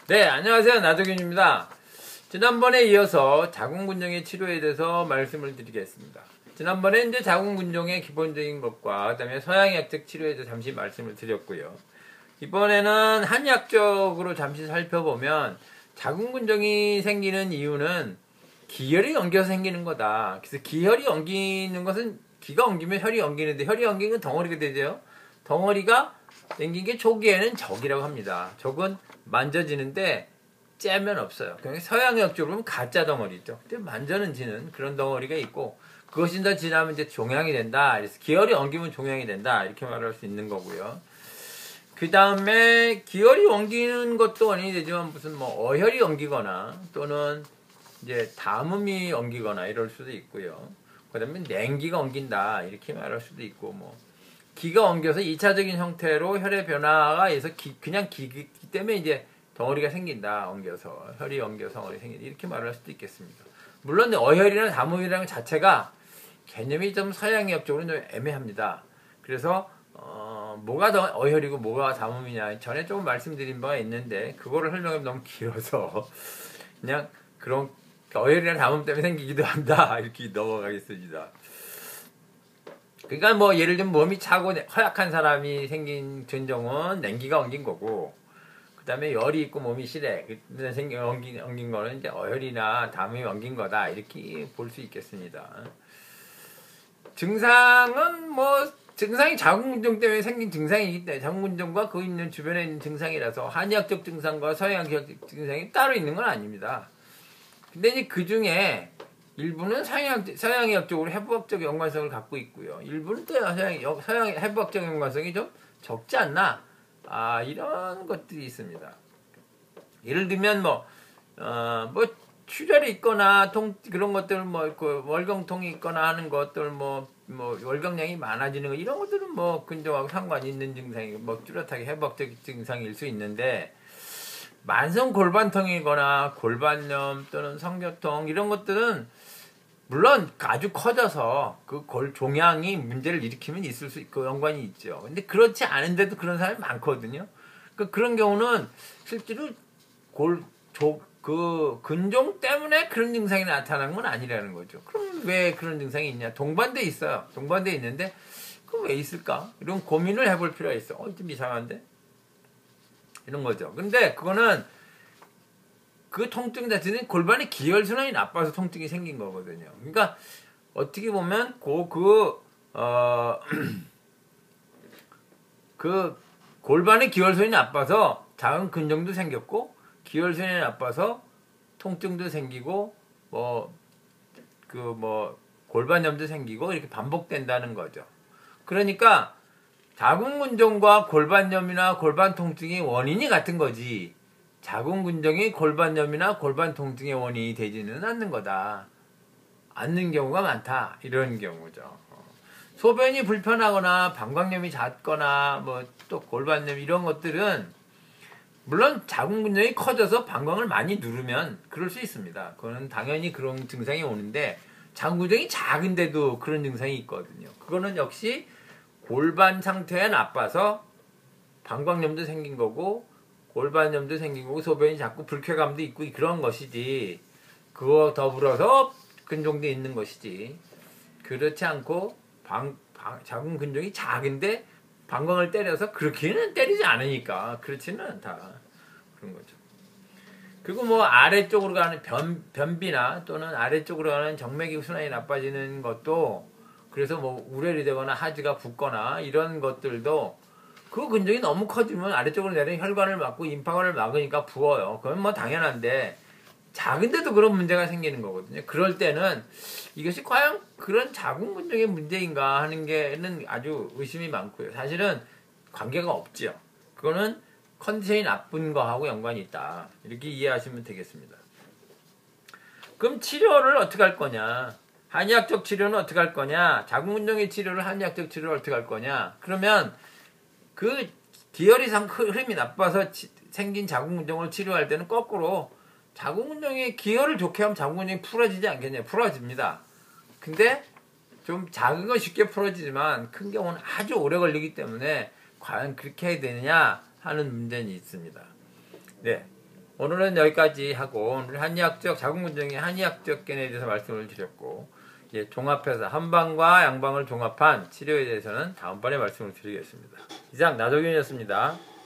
네, 안녕하세요. 나도균입니다. 지난번에 이어서 자궁근종의 치료에 대해서 말씀을 드리겠습니다. 지난번에 이제 자궁근종의 기본적인 것과 그다음에 서양의학적 치료에 대해서 잠시 말씀을 드렸고요. 이번에는 한의학적으로 잠시 살펴보면 자궁근종이 생기는 이유는 기혈이 엉겨서 생기는 거다. 그래서 기혈이 엉기는 것은 기가 엉기면 혈이 엉기는데 혈이 엉기는 덩어리가 되죠. 덩어리가 생긴 게 조기에는 적이라고 합니다. 적은 만져지는데 째면 없어요. 그냥 서양의학적으로 보면 가짜 덩어리죠. 근데 만져는 지는 그런 덩어리가 있고 그것이 더 지나면 이제 종양이 된다. 그래서 기혈이 엉기면 종양이 된다. 이렇게 말할 수 있는 거고요. 그 다음에 기혈이 엉기는 것도 원인이 되지만 무슨 뭐 어혈이 엉기거나 또는 이제 담음이 엉기거나 이럴 수도 있고요. 그 다음에 냉기가 엉긴다. 이렇게 말할 수도 있고 뭐 기가 엉겨서 2차적인 형태로 혈의 변화가 있어서 그냥 기 때문에 이제 덩어리가 생긴다. 엉겨서 혈이 엉겨서 덩어리 생긴다. 이렇게 말할 수도 있겠습니다. 물론 어혈이나 담음이라는 것 자체가 개념이 좀 서양의학적으로는 좀 애매합니다. 그래서 뭐가 더 어혈이고 뭐가 담음이냐 전에 조금 말씀드린 바가 있는데 그거를 설명하면 너무 길어서 그냥 그런 어혈이나 담음 때문에 생기기도 한다. 이렇게 넘어가겠습니다. 그러니까 뭐 예를 들면 몸이 차고 허약한 사람이 생긴 전종은 냉기가 엉긴 거고 그 다음에 열이 있고 몸이 실해 엉긴 거는 이제 어혈이나 담음이 엉긴 거다 이렇게 볼 수 있겠습니다. 증상은 뭐 증상이 자궁근종 때문에 생긴 증상이기 때문에 자궁근종과 그 있는 주변에 있는 증상이라서 한의학적 증상과 서양의학적 증상이 따로 있는 건 아닙니다. 근데 이제 그 중에 일부는 서양의학적으로 해부학적 연관성을 갖고 있고요. 일부는 또 서양 해부학적 연관성이 좀 적지 않나? 이런 것들이 있습니다. 예를 들면 뭐 출혈이 있거나 그런 것들 그 월경통이 있거나 하는 것들 뭐 월경량이 많아지는 거 이런 것들은 뭐 근종하고 상관이 있는 증상이 뭐 뚜렷하게 해부학적 증상일 수 있는데 만성 골반통이거나 골반염 또는 성교통 이런 것들은 물론 아주 커져서 그 종양이 문제를 일으키면 있을 수 있고 연관이 있죠. 근데 그렇지 않은데도 그런 사람이 많거든요. 그런 경우는 실제로 그 근종 때문에 그런 증상이 나타나는 건 아니라는 거죠. 그럼 왜 그런 증상이 있냐? 동반돼 있어요. 동반돼 있는데 그럼 왜 있을까? 이런 고민을 해볼 필요가 있어. 좀 이상한데? 이런 거죠. 근데 그거는 그 통증 자체는 골반의 기혈순환이 나빠서 통증이 생긴 거거든요. 그러니까 어떻게 보면 그 골반의 기혈순환이 나빠서 작은 근종도 생겼고 기혈순환이 나빠서 통증도 생기고 골반염도 생기고 이렇게 반복된다는 거죠. 그러니까 자궁근종과 골반염이나 골반 통증의 원인이 같은 거지. 자궁근종이 골반염이나 골반 통증의 원인이 되지는 않는 거다. 않는 경우가 많다. 이런 경우죠. 소변이 불편하거나 방광염이 잦거나 또 골반염 이런 것들은 물론 자궁근종이 커져서 방광을 많이 누르면 그럴 수 있습니다. 그거는 당연히 그런 증상이 오는데 자궁근종이 작은데도 그런 증상이 있거든요. 그거는 역시 골반 상태가 나빠서 방광염도 생긴 거고 골반염도 생긴 거고 소변이 자꾸 불쾌감도 있고 그런 것이지 그거 더불어서 근종도 있는 것이지 그렇지 않고 자궁근종이 작은데 방광을 때려서 그렇게는 때리지 않으니까 그렇지는 않다 그런 거죠. 그리고 아래쪽으로 가는 변비나 또는 아래쪽으로 가는 정맥이 순환이 나빠지는 것도 그래서 우려이 되거나 하지가 붓거나 이런 것들도 그 근종이 너무 커지면 아래쪽으로 내리는 혈관을 막고 임파관을 막으니까 부어요. 그건 당연한데 작은데도 그런 문제가 생기는 거거든요. 그럴 때는 이것이 과연 그런 자궁근종의 문제인가 하는 게는 아주 의심이 많고요. 사실은 관계가 없죠. 그거는 컨디션이 나쁜 거하고 연관이 있다. 이렇게 이해하시면 되겠습니다. 그럼 치료를 어떻게 할 거냐? 한의학적 치료는 어떻게 할 거냐? 자궁근종의 치료를 한의학적 치료를 어떻게 할 거냐? 그러면 그 기혈이 흐름이 나빠서 생긴 자궁근종을 치료할 때는 거꾸로 자궁근종의 기혈을 좋게 하면 자궁근종이 풀어지지 않겠냐? 풀어집니다. 근데 좀 작은 건 쉽게 풀어지지만 큰 경우는 아주 오래 걸리기 때문에 과연 그렇게 해야 되느냐 하는 문제는 있습니다. 네. 오늘은 여기까지 하고 오늘 한의학적 자궁근종의 한의학적 견해에 대해서 말씀을 드렸고 이제 종합해서 한방과 양방을 종합한 치료에 대해서는 다음번에 말씀을 드리겠습니다. 이상 나도균이었습니다.